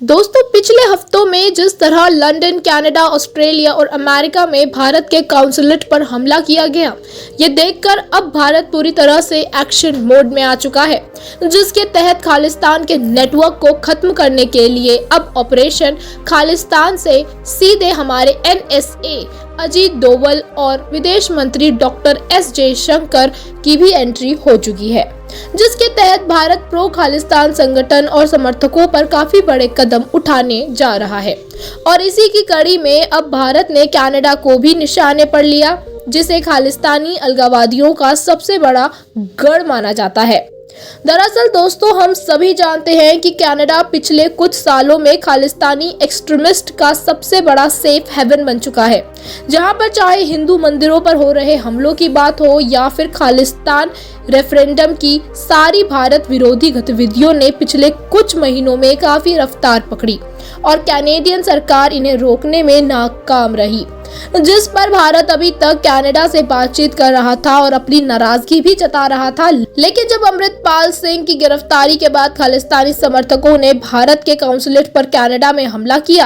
दोस्तों, पिछले हफ्तों में जिस तरह लंदन, कनाडा, ऑस्ट्रेलिया और अमेरिका में भारत के काउंसलेट पर हमला किया गया, ये देखकर अब भारत पूरी तरह से एक्शन मोड में आ चुका है, जिसके तहत खालिस्तान के नेटवर्क को खत्म करने के लिए अब ऑपरेशन खालिस्तान से सीधे हमारे NSA अजीत डोवल और विदेश मंत्री डॉक्टर S जयशंकर की भी एंट्री हो चुकी है, जिसके तहत भारत प्रो खालिस्तान संगठन और समर्थकों पर काफी बड़े कदम उठाने जा रहा है। और इसी की कड़ी में अब भारत ने कनाडा को भी निशाने पर लिया, जिसे खालिस्तानी अलगाववादियों का सबसे बड़ा गढ़ माना जाता है। दरअसल दोस्तों, हम सभी जानते हैं कि कनाडा पिछले कुछ सालों में खालिस्तानी एक्सट्रीमिस्ट का सबसे बड़ा सेफ हेवन बन चुका है, जहां पर चाहे हिंदू मंदिरों पर हो रहे हमलों की बात हो या फिर खालिस्तान रेफरेंडम की सारी भारत विरोधी गतिविधियों ने पिछले कुछ महीनों में काफी रफ्तार पकड़ी और कैनेडियन सरकार इन्हें रोकने में नाकाम रही, जिस पर भारत अभी तक कनाडा से बातचीत कर रहा था और अपनी नाराजगी भी जता रहा था। लेकिन जब अमृतपाल सिंह की गिरफ्तारी के बाद खालिस्तानी समर्थकों ने भारत के काउंसलेट पर कनाडा में हमला किया,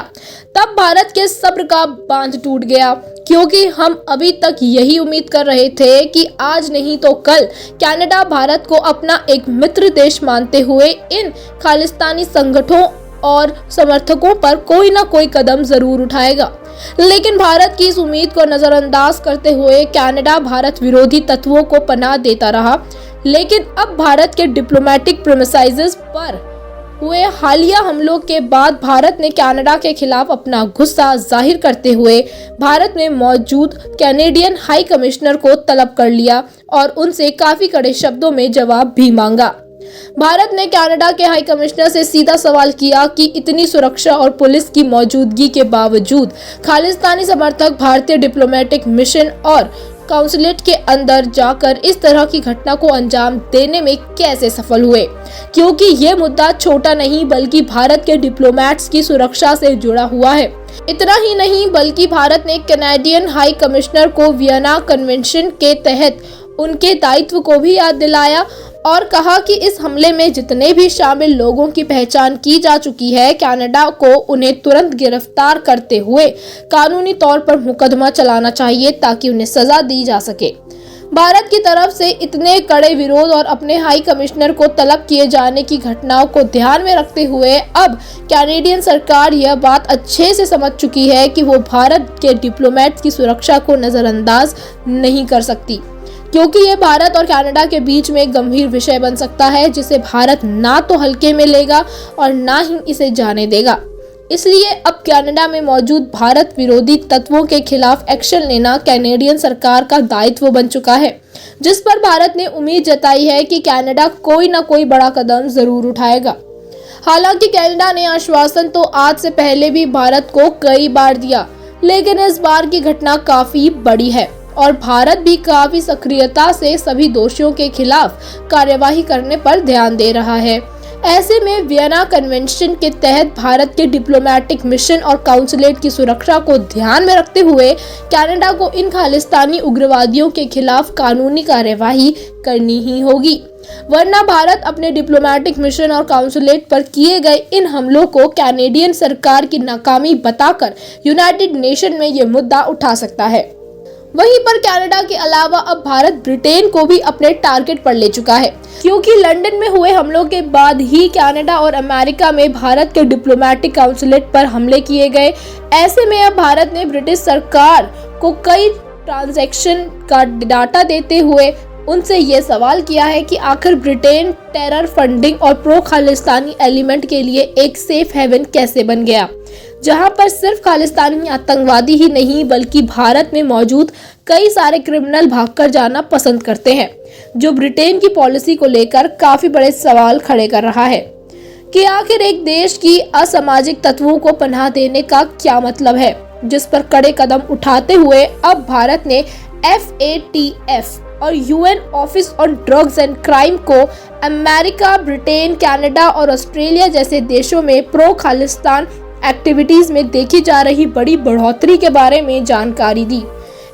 तब भारत के सब्र का बांध टूट गया, क्योंकि हम अभी तक यही उम्मीद कर रहे थे कि आज नहीं तो कल कनाडा भारत को अपना एक मित्र देश मानते हुए इन खालिस्तानी संगठनों और समर्थकों पर कोई ना कोई कदम जरूर उठाएगा। लेकिन भारत की इस उम्मीद को नजरअंदाज करते हुए कनाडा भारत विरोधी तत्वों को पनाह देता रहा। लेकिन अब भारत के डिप्लोमेटिक प्रीमिसाइजेस पर हुए हालिया हमलों के बाद भारत ने कनाडा के खिलाफ अपना गुस्सा जाहिर करते हुए भारत में मौजूद कैनेडियन हाई कमिश्नर को तलब कर लिया और उनसे काफी कड़े शब्दों में जवाब भी मांगा। भारत ने कनाडा के हाई कमिश्नर से सीधा सवाल किया कि इतनी सुरक्षा और पुलिस की मौजूदगी के बावजूद खालिस्तानी समर्थक भारतीय डिप्लोमेटिक मिशन और काउंसलेट के अंदर जाकर इस तरह की घटना को अंजाम देने में कैसे सफल हुए, क्योंकि ये मुद्दा छोटा नहीं बल्कि भारत के डिप्लोमेट्स की सुरक्षा से जुड़ा हुआ है। इतना ही नहीं बल्कि भारत ने कैनेडियन हाई कमिश्नर को वियना कन्वेंशन के तहत उनके दायित्व को भी याद दिलाया और कहा कि इस हमले में जितने भी शामिल लोगों की पहचान की जा चुकी है, कनाडा को उन्हें तुरंत गिरफ्तार करते हुए कानूनी तौर पर मुकदमा चलाना चाहिए ताकि उन्हें सजा दी जा सके। भारत की तरफ से इतने कड़े विरोध और अपने हाई कमिश्नर को तलब किए जाने की घटनाओं को ध्यान में रखते हुए अब कैनेडियन सरकार यह बात अच्छे से समझ चुकी है कि वो भारत के डिप्लोमेट की सुरक्षा को नजरअंदाज नहीं कर सकती, क्योंकि ये भारत और कनाडा के बीच में एक गंभीर विषय बन सकता है, जिसे भारत ना तो हल्के में लेगा और ना ही इसे जाने देगा। इसलिए अब कनाडा में मौजूद भारत विरोधी तत्वों के खिलाफ एक्शन लेना कैनेडियन सरकार का दायित्व बन चुका है, जिस पर भारत ने उम्मीद जताई है कि कनाडा कोई ना कोई बड़ा कदम जरूर उठाएगा। हालांकि कनाडा ने आश्वासन तो आज से पहले भी भारत को कई बार दिया, लेकिन इस बार की घटना काफी बड़ी है और भारत भी काफी सक्रियता से सभी दोषियों के खिलाफ कार्यवाही करने पर ध्यान दे रहा है। ऐसे में वियना कन्वेंशन के तहत भारत के डिप्लोमेटिक मिशन और काउंसलेट की सुरक्षा को ध्यान में रखते हुए कनाडा को इन खालिस्तानी उग्रवादियों के खिलाफ कानूनी कार्यवाही करनी ही होगी, वरना भारत अपने डिप्लोमेटिक मिशन और काउंसलेट पर किए गए इन हमलों को कैनेडियन सरकार की नाकामी बताकर यूनाइटेड नेशन में ये मुद्दा उठा सकता है। वहीं पर कनाडा के अलावा अब भारत ब्रिटेन को भी अपने टारगेट पर ले चुका है, क्योंकि लंदन में हुए हमलों के बाद ही कनाडा और अमेरिका में भारत के डिप्लोमेटिक काउंसलेट पर हमले किए गए। ऐसे में अब भारत ने ब्रिटिश सरकार को कई ट्रांजैक्शन का डाटा देते हुए उनसे ये सवाल किया है कि आखिर ब्रिटेन टेरर फंडिंग और प्रो खालिस्तानी एलिमेंट के लिए एक सेफ हेवन कैसे बन गया, जहां पर सिर्फ खालिस्तानी आतंकवादी ही नहीं बल्कि भारत में मौजूद कई सारे क्रिमिनल भागकर जाना पसंद करते हैं, जो ब्रिटेन की पॉलिसी को लेकर काफी बड़े सवाल खड़े कर रहा है कि आखिर एक देश की असामाजिक तत्वों को पनाह देने का क्या मतलब है, जिस पर कड़े कदम उठाते हुए अब भारत ने FATF और UN office on drugs and crime को अमेरिका, ब्रिटेन, कनाडा और ऑस्ट्रेलिया जैसे देशों में प्रो खालिस्तान एक्टिविटीज में देखी जा रही बड़ी बढ़ोतरी के बारे में जानकारी दी।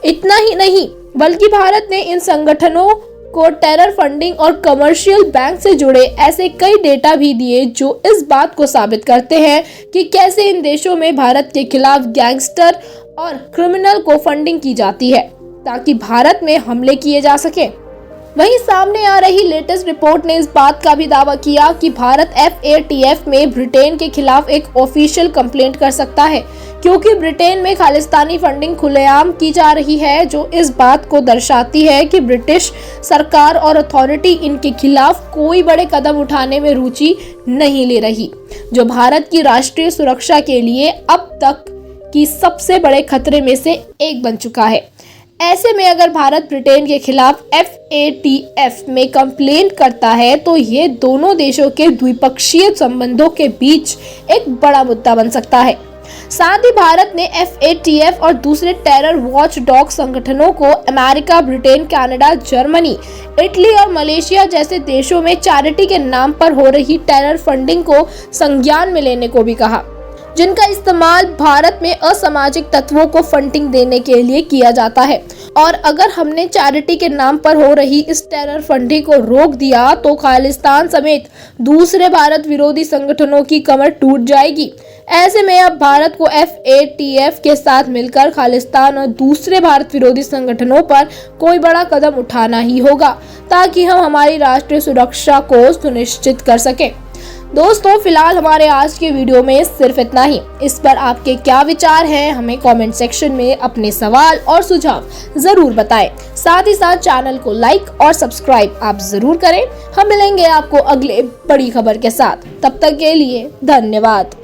इतना ही नहीं बल्कि भारत ने इन संगठनों को टेरर फंडिंग और कमर्शियल बैंक से जुड़े ऐसे कई डेटा भी दिए जो इस बात को साबित करते हैं कि कैसे इन देशों में भारत के खिलाफ गैंगस्टर और क्रिमिनल को फंडिंग की जाती है ताकि भारत में हमले किए जा सके। वहीं सामने आ रही लेटेस्ट रिपोर्ट ने इस बात का भी दावा किया कि भारत FATF में ब्रिटेन के खिलाफ एक ऑफिशियल कंप्लेंट कर सकता है, क्योंकि ब्रिटेन में खालिस्तानी फंडिंग खुलेआम की जा रही है, जो इस बात को दर्शाती है कि ब्रिटिश सरकार और अथॉरिटी इनके खिलाफ कोई बड़े कदम उठाने में रुचि नहीं ले रही, जो भारत की राष्ट्रीय सुरक्षा के लिए अब तक की सबसे बड़े खतरे में से एक बन चुका है। ऐसे में अगर भारत ब्रिटेन के खिलाफ FATF में कंप्लेंट करता है तो ये दोनों देशों के द्विपक्षीय संबंधों के बीच एक बड़ा मुद्दा बन सकता है। साथ ही भारत ने FATF और दूसरे टेरर वॉच डॉग संगठनों को America, Britain, Canada, Germany, Italy और मलेशिया जैसे देशों में चैरिटी के नाम पर हो रही टेरर फंडिंग को संज्ञान में लेने को भी कहा, जिनका इस्तेमाल भारत में असामाजिक तत्वों को फंडिंग देने के लिए किया जाता है। और अगर हमने चैरिटी के नाम पर हो रही इस टेरर फंडिंग को रोक दिया तो खालिस्तान समेत दूसरे भारत विरोधी संगठनों की कमर टूट जाएगी। ऐसे में अब भारत को FATF के साथ मिलकर खालिस्तान और दूसरे भारत विरोधी संगठनों पर कोई बड़ा कदम उठाना ही होगा ताकि हम हमारी राष्ट्रीय सुरक्षा को सुनिश्चित कर सकें। दोस्तों, फिलहाल हमारे आज के वीडियो में सिर्फ इतना ही। इस पर आपके क्या विचार हैं, हमें कमेंट सेक्शन में अपने सवाल और सुझाव जरूर बताएं। साथ ही साथ चैनल को लाइक और सब्सक्राइब आप जरूर करें। हम मिलेंगे आपको अगले बड़ी खबर के साथ। तब तक के लिए धन्यवाद।